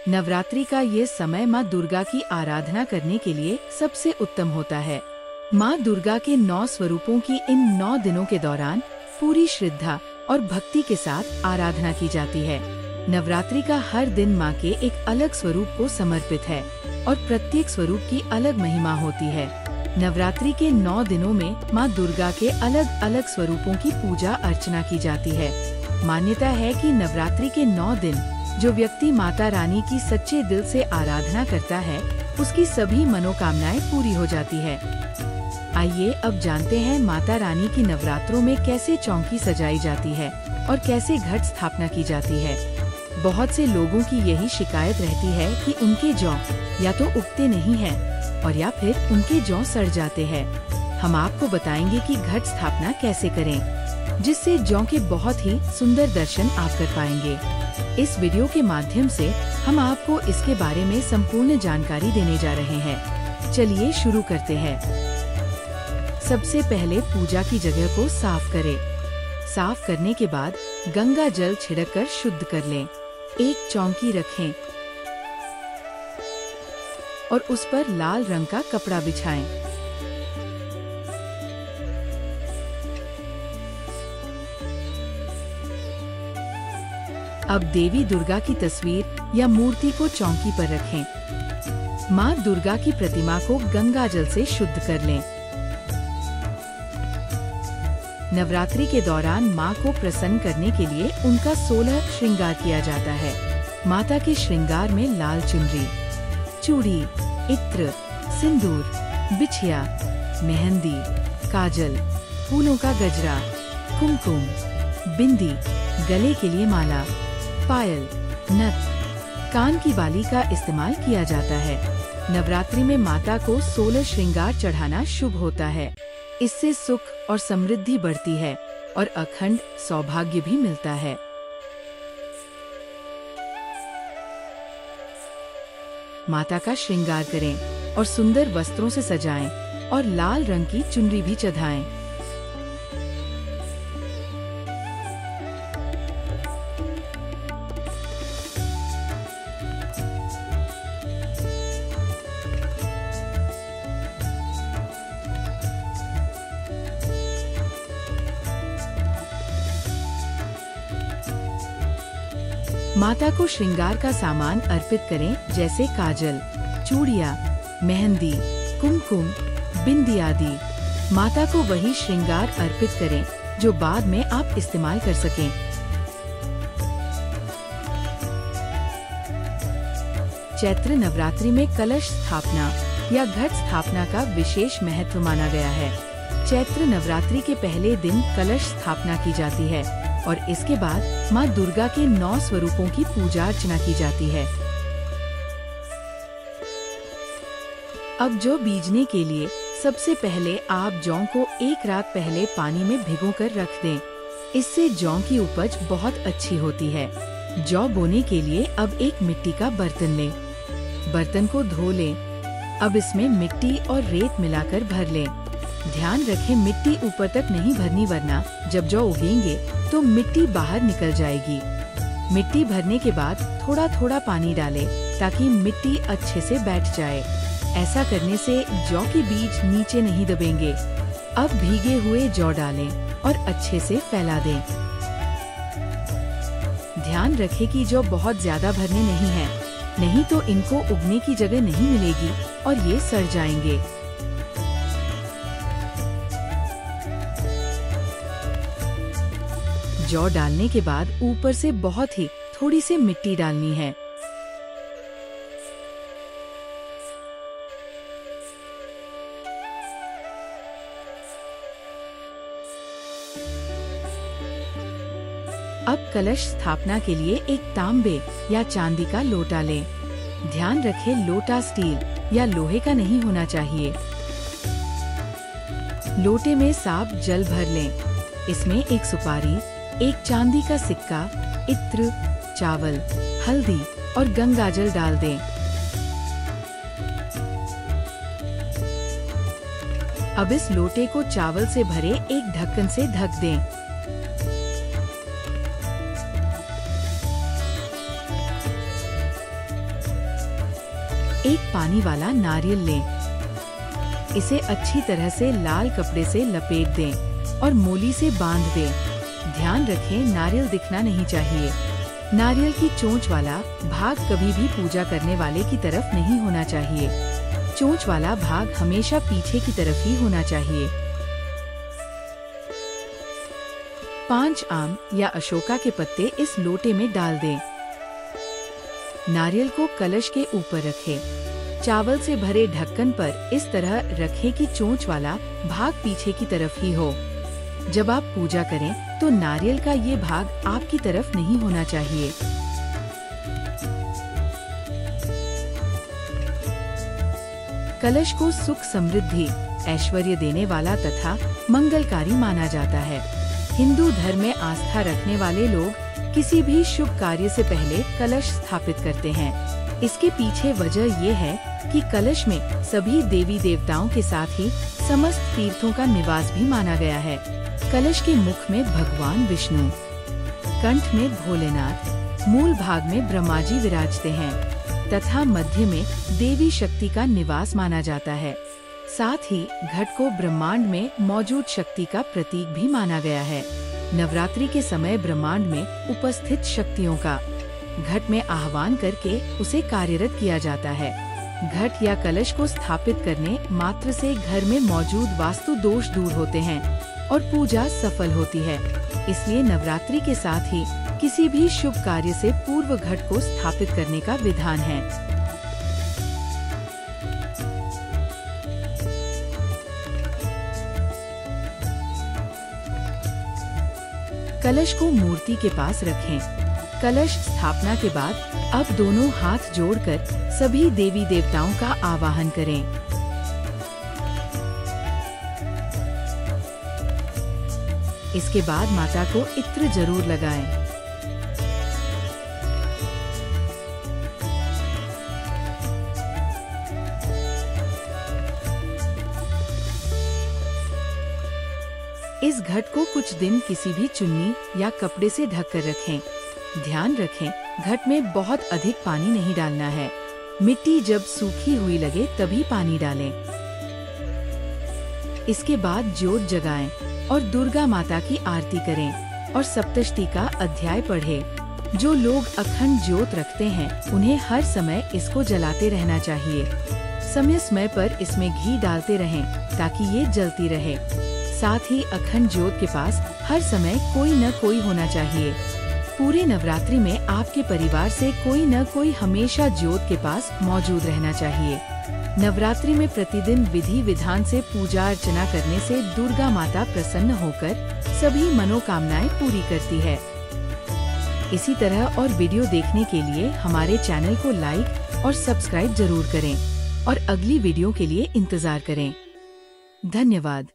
नवरात्रि का ये समय माँ दुर्गा की आराधना करने के लिए सबसे उत्तम होता है। माँ दुर्गा के 9 स्वरूपों की इन 9 दिनों के दौरान पूरी श्रद्धा और भक्ति के साथ आराधना की जाती है। नवरात्रि का हर दिन माँ के एक अलग स्वरूप को समर्पित है और प्रत्येक स्वरूप की अलग महिमा होती है। नवरात्रि के 9 दिनों में माँ दुर्गा के अलग अलग स्वरूपों की पूजा अर्चना की जाती है। मान्यता है कि नवरात्रि के 9 दिन जो व्यक्ति माता रानी की सच्चे दिल से आराधना करता है, उसकी सभी मनोकामनाएं पूरी हो जाती है। आइए अब जानते हैं माता रानी की नवरात्रों में कैसे चौकी सजाई जाती है और कैसे घट स्थापना की जाती है। बहुत से लोगों की यही शिकायत रहती है कि उनके जौ या तो उगते नहीं हैं और या फिर उनके जौ सड़ जाते हैं। हम आपको बताएंगे कि घट स्थापना कैसे करें, जिससे जौ के बहुत ही सुंदर दर्शन आप कर पाएंगे। इस वीडियो के माध्यम से हम आपको इसके बारे में संपूर्ण जानकारी देने जा रहे हैं। चलिए शुरू करते हैं। सबसे पहले पूजा की जगह को साफ करें। साफ करने के बाद गंगा जल छिड़ककर शुद्ध कर लें। एक चौकी रखें और उस पर लाल रंग का कपड़ा बिछाएं। अब देवी दुर्गा की तस्वीर या मूर्ति को चौकी पर रखें। माँ दुर्गा की प्रतिमा को गंगा जल से शुद्ध कर लें। नवरात्रि के दौरान माँ को प्रसन्न करने के लिए उनका 16 श्रृंगार किया जाता है। माता के श्रृंगार में लाल चुनरी, चूड़ी, इत्र, सिंदूर, बिछिया, मेहंदी, काजल, फूलों का गजरा, कुमकुम, बिंदी, गले के लिए माला, पायल, नथ, कान की बाली का इस्तेमाल किया जाता है। नवरात्रि में माता को 16 श्रृंगार चढ़ाना शुभ होता है। इससे सुख और समृद्धि बढ़ती है और अखंड सौभाग्य भी मिलता है। माता का श्रृंगार करें और सुंदर वस्त्रों से सजाएं और लाल रंग की चुनरी भी चढ़ाएं। माता को श्रृंगार का सामान अर्पित करें, जैसे काजल, चूड़ियाँ, मेहंदी, कुमकुम, बिंदी आदि। माता को वही श्रृंगार अर्पित करें जो बाद में आप इस्तेमाल कर सकें। चैत्र नवरात्रि में कलश स्थापना या घट स्थापना का विशेष महत्व माना गया है। चैत्र नवरात्रि के पहले दिन कलश स्थापना की जाती है और इसके बाद माँ दुर्गा के 9 स्वरूपों की पूजा अर्चना की जाती है। अब जौ बीजने के लिए सबसे पहले आप जौ को एक रात पहले पानी में भिगोकर रख दें। इससे जौ की उपज बहुत अच्छी होती है। जौ बोने के लिए अब एक मिट्टी का बर्तन लें। बर्तन को धो लें। अब इसमें मिट्टी और रेत मिलाकर भर लें। ध्यान रखें मिट्टी ऊपर तक नहीं भरनी, वरना जब जौ उगेंगे तो मिट्टी बाहर निकल जाएगी। मिट्टी भरने के बाद थोड़ा थोड़ा पानी डालें ताकि मिट्टी अच्छे से बैठ जाए। ऐसा करने से जौ के बीज नीचे नहीं दबेंगे। अब भीगे हुए जौ डालें और अच्छे से फैला दें। ध्यान रखें कि जौ बहुत ज्यादा भरने नहीं है, नहीं तो इनको उगने की जगह नहीं मिलेगी और ये सड़ जाएंगे। जौ डालने के बाद ऊपर से बहुत ही थोड़ी सी मिट्टी डालनी है। अब कलश स्थापना के लिए एक तांबे या चांदी का लोटा लें। ध्यान रखें लोटा स्टील या लोहे का नहीं होना चाहिए। लोटे में साफ जल भर लें। इसमें एक सुपारी, एक चांदी का सिक्का, इत्र, चावल, हल्दी और गंगाजल डाल दें। अब इस लोटे को चावल से भरे एक ढक्कन से ढक दें। एक पानी वाला नारियल लें। इसे अच्छी तरह से लाल कपड़े से लपेट दें और मोली से बांध दें। ध्यान रखें, नारियल दिखना नहीं चाहिए। नारियल की चोंच वाला भाग कभी भी पूजा करने वाले की तरफ नहीं होना चाहिए। चोंच वाला भाग हमेशा पीछे की तरफ ही होना चाहिए। 5 आम या अशोका के पत्ते इस लोटे में डाल दें। नारियल को कलश के ऊपर रखें। चावल से भरे ढक्कन पर इस तरह रखें कि चोंच वाला भाग पीछे की तरफ ही हो। जब आप पूजा करें तो नारियल का ये भाग आपकी तरफ नहीं होना चाहिए। कलश को सुख समृद्धि ऐश्वर्य देने वाला तथा मंगलकारी माना जाता है। हिंदू धर्म में आस्था रखने वाले लोग किसी भी शुभ कार्य से पहले कलश स्थापित करते हैं। इसके पीछे वजह ये है कि कलश में सभी देवी देवताओं के साथ ही समस्त तीर्थों का निवास भी माना गया है। कलश के मुख में भगवान विष्णु, कंठ में भोलेनाथ, मूल भाग में ब्रह्मा जी विराजते हैं तथा मध्य में देवी शक्ति का निवास माना जाता है। साथ ही घट को ब्रह्मांड में मौजूद शक्ति का प्रतीक भी माना गया है। नवरात्रि के समय ब्रह्मांड में उपस्थित शक्तियों का घट में आह्वान करके उसे कार्यरत किया जाता है। घट या कलश को स्थापित करने मात्र से घर में मौजूद वास्तु दोष दूर होते हैं और पूजा सफल होती है। इसलिए नवरात्रि के साथ ही किसी भी शुभ कार्य से पूर्व घट को स्थापित करने का विधान है। कलश को मूर्ति के पास रखें। कलश स्थापना के बाद अब दोनों हाथ जोड़कर सभी देवी देवताओं का आवाहन करें। इसके बाद माता को इत्र जरूर लगाएं। इस घट को कुछ दिन किसी भी चुन्नी या कपड़े से ढककर रखें। ध्यान रखें, घट में बहुत अधिक पानी नहीं डालना है। मिट्टी जब सूखी हुई लगे तभी पानी डालें। इसके बाद ज्योत जगाएं और दुर्गा माता की आरती करें और सप्तशती का अध्याय पढ़ें। जो लोग अखंड ज्योत रखते हैं उन्हें हर समय इसको जलाते रहना चाहिए। समय समय पर इसमें घी डालते रहें ताकि ये जलती रहे। साथ ही अखंड ज्योत के पास हर समय कोई न कोई होना चाहिए। पूरे नवरात्रि में आपके परिवार से कोई न कोई हमेशा ज्योत के पास मौजूद रहना चाहिए। नवरात्रि में प्रतिदिन विधि विधान से पूजा अर्चना करने से दुर्गा माता प्रसन्न होकर सभी मनोकामनाएं पूरी करती है। इसी तरह और वीडियो देखने के लिए हमारे चैनल को लाइक और सब्सक्राइब जरूर करें और अगली वीडियो के लिए इंतजार करें। धन्यवाद।